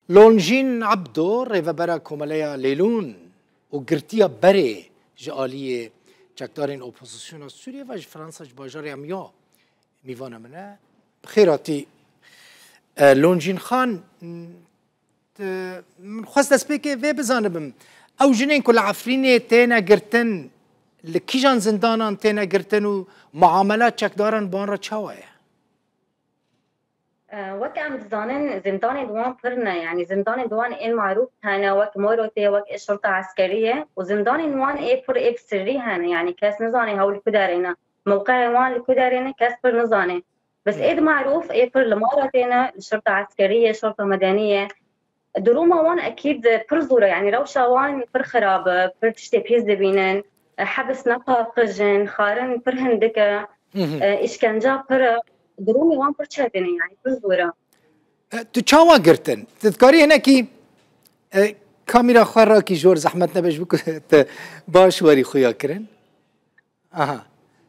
لونجين عبدو ريفا برا كوماليا ليلون وقرتيا بري جالية جاكدارين اوبوزيسيون سوريا واج فرنسا باجاري اميا ميوانا منه بخيراتي لونجين خان من خواست دسبيكي في بزانبم او جنين كل عفريني تينا قرتن لكيجان زندانان تينا قرتن ومعاملات جاكدارن بانرا تشاوية وك عم زندان دوان فرنا يعني زندان دوان إيه معروف هنا وك موروتي وك شرطة عسكرية وزندان دوان إيه فر إيه بسري هنا يعني كاس نظاني هول الكدارينا موقع وان الكدارينا كاس فر نظاني بس إيه معروف إيه فر لمارتينا شرطة عسكرية شرطة مدنية دروما وان أكيد فر زورة يعني روشة وان فر خراب فر تشتي بيز دبينن حبس نقا قجن خارن فر هندكة إشكنجا فر درومي وان برشاتني يعني بزورة تشاوا قرتن تذكري هنا كي كاميرا خارا كي جور زحمتنا باش بك باش وري خويا كرن اها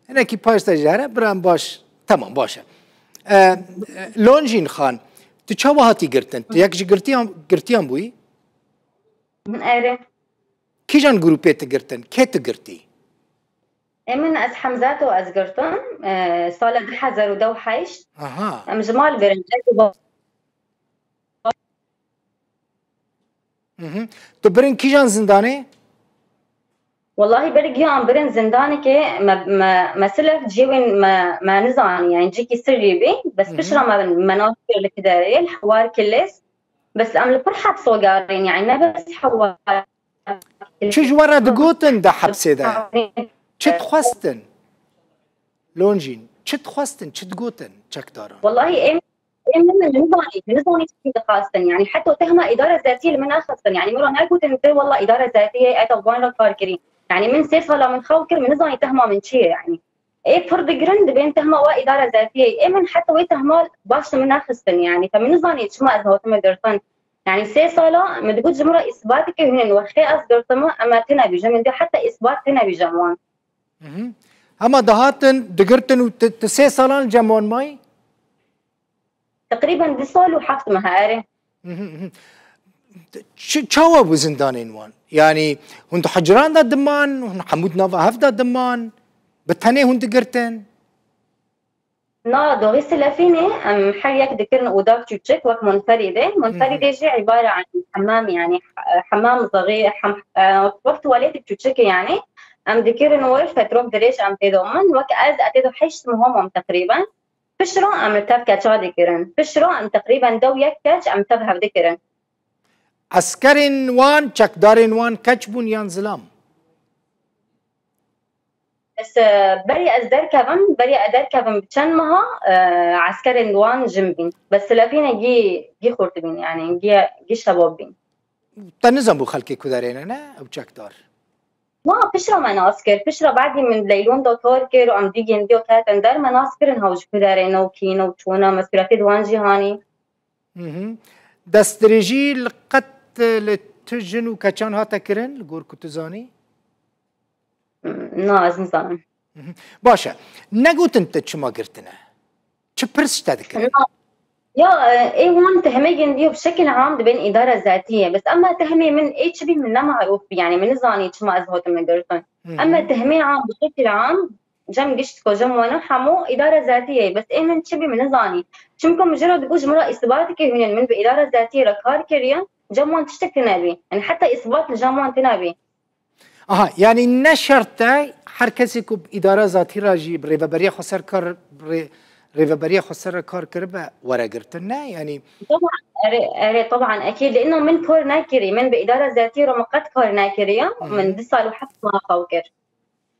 هنا كي باش تجاره برام باش تمام باشا لونجين خان تشاوا هاتي قرتن ياك جي قرتيام بوي اره كي جان جروبيت قرتن كيت قرتي من از حمزات و از قرطن سال 2002 اها ام جمال برنجك تو برن کی جان زندانه والله برجي عم برن زندانك ما سلف جيوين ما نزاني يعني جيكي سري بي بس بشرى ما مناطق الكداري الحوار كلس بس ام لبرحب صوغارين يعني ما بس حوار چه جوارا دقوتن ده حبسه ده چه تخواستن لونجين چه تخواستن چه تقوتن چك دارن والله ايه من نظامي خاصة يعني حتى تهمة إدارة ذاتية لمن خاصة يعني مرة نقول انت والله إدارة ذاتية أتا وين كاركري يعني من سيف ولا من خوكر من نظامي تهمة من شيء يعني ايه فرض جرند بين تهمة وإدارة ذاتية ايه من حتى وي تهمة باش من خاصة يعني فمن نظامي شو ما هو تم درتن يعني سي صالة مدقود جمرة إثباتك هنا وخي أصدرتما أما تنبي جمن دي حتى إثبات تنبي جموان هما دهاتن دقرتن وتسي صالان جموان ماي تقريبا دي صال وحفظ مهاري شاوا بزندانين وان يعني هند حجران دا دمان وهن حمود نافا هفدا دمان بتهني هند قرتن نا دوغي سلافيني ام حريك ذكرنا وداك تشيك وك منفردة جي عبارة عن حمام يعني حمام صغير وقت وليت تشيك يعني ام ذكرنا ورفة تروح دريش ام تدومن وك از اتدو حيش مهم تقريبا فشرو ام تبكى شا ذكرن فشرو ام تقريبا دو يكتش ام تبها ذكرن عسكرين وان چکدارين وان كچ بون يان ظلام بس بري ادركبن بچن مها عسكرين وان جنبين بس لافينا جي خورتبين يعني جي شبابين تنظم بو خلقي كدارين انا او چکدار ما فشرة مناسكر فشرة بعدي من ليلون دو توركر وام ديجين ديو كاتن دار مناسكرن هاوج كدارين وكينا وچونا مسؤوليات دوان جهاني دستريجي لقت لتجن وكچان هاتا كرن لغور كتزاني ناز نظام باشا نقوت انت شما قرتنا چه برس تذكر يا ايه وان تهمي ديو بشكل عام بين اداره ذاتيه بس اما تهمي من اتش بي من معروف يعني من زاني شما ازهوت من قرتن اما تهمي عام بشكل عام جم قشتكو جم وانا حمو اداره ذاتيه بس ايه من شبي من زاني شمكم مجرد بوج مرة اثباتك هنا من باداره ذاتيه ركار كريا جموان تشتكي نبي يعني حتى اثبات الجموان تنبي يعني نشرت حركسك باداره ذاتيه راجي بريفابريا خسر كار ريفابريا خسر كار كربا ورا قرتنا يعني طبعا اكيد لانه من كور ناكري من باداره ذاتيه رمقت كور ناكريا من دسال وحتى ما خوكر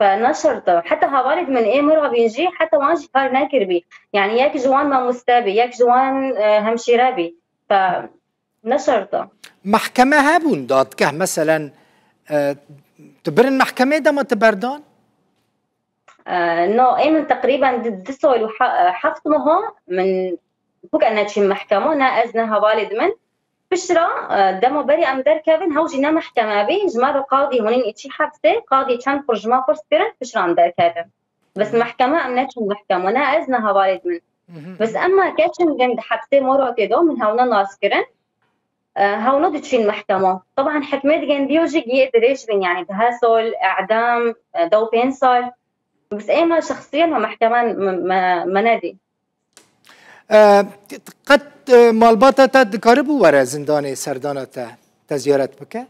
فنشرته حتى هوالد من ايه مرة بينجي حتى وانجي كار ناكر بي يعني ياك جوان ما مستابي ياك جوان همشيرابي فنشرته محكمة هابون داد كه مثلا تبرن محكمة دا ما تبردان نو ايه من تقريبا دسول وحفظمهم من فوق أنا تشي محكمة نا أزنا هوالد من بشرى دمو بري أم دركبن هوجي نا محكمة بي جمال قاضي هونين إتشي حبسة قاضي كان فرجما فرسكرن بشرى أم دركبن بس محكمة أم نتشي محكمة نا أزنا هوالد من بس أما كاتشن جند حبسة مرة كدو من هونا ناسكرن هاونو دتشين المحكمة طبعا حكمت جنديوجي يقدر يجبن يعني دهاسول إعدام دو بينسال بس إيما شخصيا ومحكمة منادي قد مالباتا تا دكاربو ورا زندان سردانة تا زيارت بك؟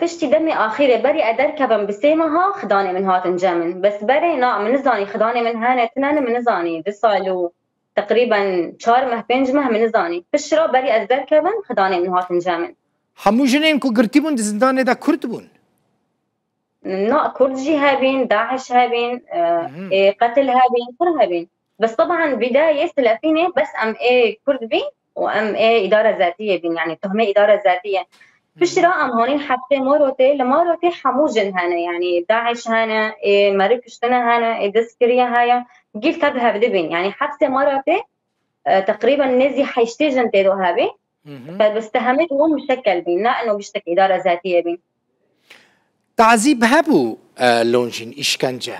پشتی دمی آخیره بری ادر کبم بسیمه ها خدانه من هاتن جمن بس بری نا من نزانی خدانه من هانه تنانه من نزانی 2 سالو تقريبا 4 ماه 5 ماه من نزانی پشرا بری از در کبم خدانه من هاتن جمن همو جنين كو قرتي بون زندان دا كرد بون نا كردجي هابين داعش هابين قتل هابين كل هابين بس طبعا بداية سلافيني بس ام ايه كرد بين وام ايه ادارة ذاتية بين يعني تهمة ادارة ذاتية فيش رقم هونين حتى مروتي لمروتي حموجن هنا يعني داعش هنا ماركشتنا هنا دسكريا هاي قيل تذهب دبن يعني حتى مروتي تقريبا نزي حيشتيجن تيدو هابي فبس تهمت هو مشكل بين لا انه بيشتكي اداره ذاتيه بين تعذيب هبو لونجين إشكنجة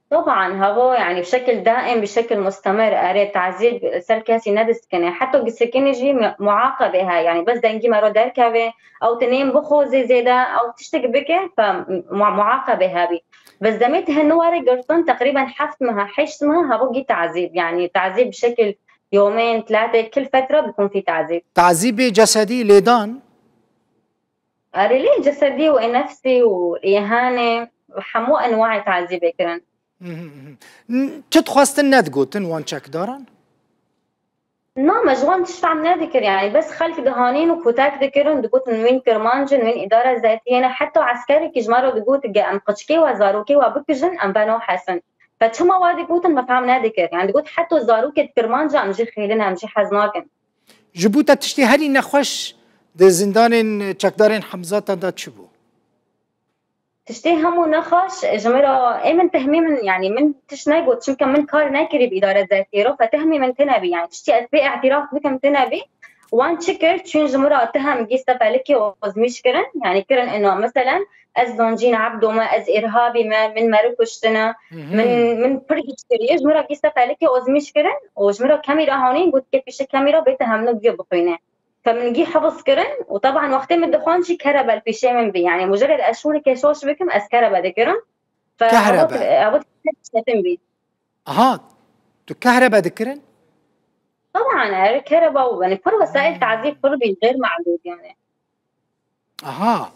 طبعا هو يعني بشكل دائم بشكل مستمر قريت تعذيب سلكاسي ندس كنه حتى السكينة جي معاقبة هاي يعني بس دنجي مرو دركبة أو تنين بخو زي أو تشتك بك فمعاقبة هابي بس دميت هنواري قرطن تقريبا حفتمها حشتمها هبوجي تعذيب يعني تعذيب بشكل يومين 3 كل فترة بيكون في تعذيب تعذيب جسدي ليدان ريلي جسدي ونفسي وإهانة حمو أنواع تعذيب كرن چت خواستن ندگوتن وان چک دارن؟ نا مجوان تشفع من ذكر يعني بس خلف دهانين وكوتاك ذكرن دقوت من وين كرمانجن وين إدارة ذاتية حتى عسكري كجمارو دقوت جا أم قشكي وزاروكي وبكجن أم بنو حسن فتشما وادي قوتن ما فهم ذكر يعني دقوت حتى زاروكي كرمانجا أم جي خيلنا أم جي حزناكن جبوتا تشتي هلي نخوش ده زندان چکدارين حمزات دا تشبو تشتي همو نخش جمرة ايه من تهمي من يعني من تشناي قلت شمكن من كار ناكري بإدارة ذاتية فتهمي من تنبي يعني تشتي أثبت اعتراف بكم تنبي وان شكر تشون جمرة اتهم جيستا بالكي وزميش كرن يعني كرن انه مثلا از دونجين عبدو ما از ارهابي ما من ماركوشتنا من برجشتري جمرة جيستا بالكي وزميش كرن وجمرة كاميرا هونين قلت كيف بيش كاميرا بيتهمنو بيو بقينه فمنجي حفظ كرن وطبعا وقت من الدخان شي كهرباء البيشي من بي يعني مجرد اشوري كشوش بكم اس كهرباء ذكرن كهرباء بي اها تو كهرباء ذكرن طبعا كهرباء يعني كل وسائل تعذيب قربي غير معدود يعني اها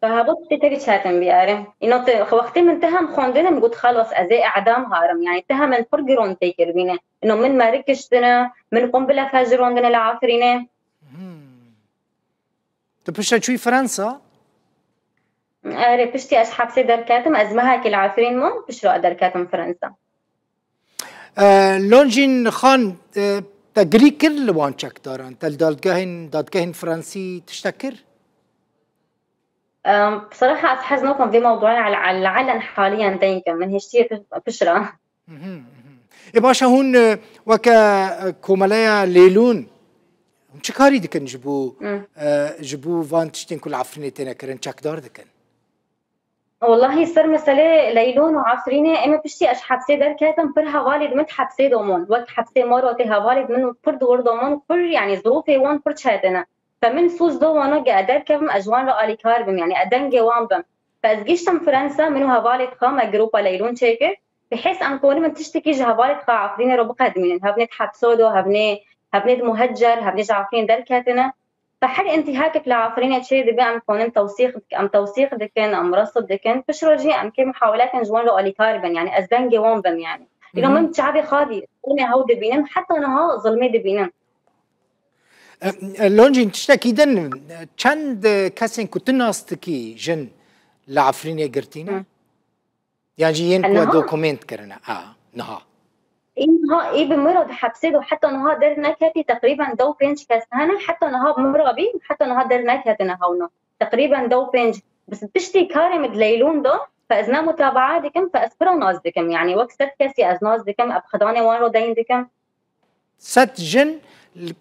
فهبط تتري شاتن بيارم انه وقت من تهم خوندنا قلت خلص ازي اعدام هارم يعني تهم الفرقرون تيكر بينا انه من ماركشتنا من قنبله فاجرون دنا العافرينه تبشت شوي فرنسا بشتي أصحاب سيدر كاتم أزمها كل عافرين مو بشرو أدر كاتم فرنسا لونجين خان تقريكر لوان شك دارن تل دادگاهن فرنسي تشتكر بصراحة أتحزنكم في موضوعين على العلن حاليا دينكم من هشتي بشرة باشا هون وكا كوماليا ليلون چكاري دكن جبو فان تشتين كل عفريني تينا كرن چك دار دكن والله صار مسألة ليلون وعفرينة إما بشتي أش حبسي در كاتم فرها والد مت حبسي دومون وقت حبسي مرة تها والد منه فرد وردومون كل يعني ظروفي وان فرد شاتنا فمن سوز دومون جا در كم أجوان رألي كاربم يعني أدنجي وانبم فأزجيشتم فرنسا منه والد خام جروبا ليلون شاكر بحيث أن كوني من تشتكي جها والد خا عفرينة ربقة دمين هبنت حبسودو هبنت مهجر هبنت عفرين در كاتنا فحل انتهاكك لعفرينة شيء دبي أم كونن توثيق دكن أم رصد دكن فشروجي أم كي محاولات جوان لو ألي كاربن يعني أزدنجي وانبن يعني إنه من شعبي خادي أنا هو دبينن حتى أنا ها ظلمي دبينن لونجين تشتكي دن چند كسين كنت ناستكي جن لعفرينة قرتينا يعني جيين كوا دوكومنت كرنا نها إنها بمرض حبسيدو حتى إنها درنا كاتي تقريبا دو بينج كاسهنا حتى إنها بمرضي حتى إنها درنا كاتنا هونا تقريبا دو بينج بس بشتي كارم دليلون دو فأزنا متابعة دكم فأسبرو ناز دكم يعني وقت ست كاسي أزناز دكم أبخداني وانو دين دكم ست جن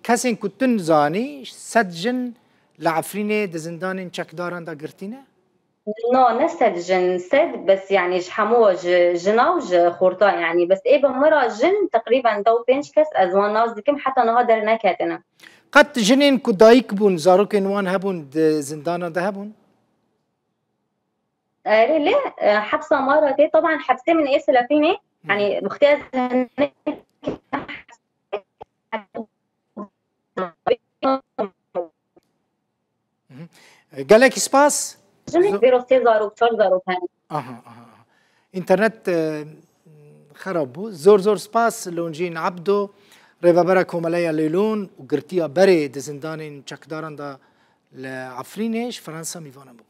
كاسين كنتن زاني ست جن لعفرينة دزندان چك داران دا قرتينا نو نسد جن سد بس يعني جحموه جنا وج خورتا يعني بس إيه بمرة جن تقريبا دو بينش كس أزوان ناس ديكم حتى نهادر نكاتنا قد جنين كدايك بون زاروكن وان هبون زندانا ده هبون ليه حبسة مرة دي طبعا حبسة من إيه سلافيني يعني مختاز قالك سباس جن بيرو زارو بشار زارو ثاني انترنت خربو زور سباس لونجين عبدو ريفا بركو ملايا ليلون وقرتيا بري دزندانين چكداران دا لعفرينيش فرنسا ميفانا بو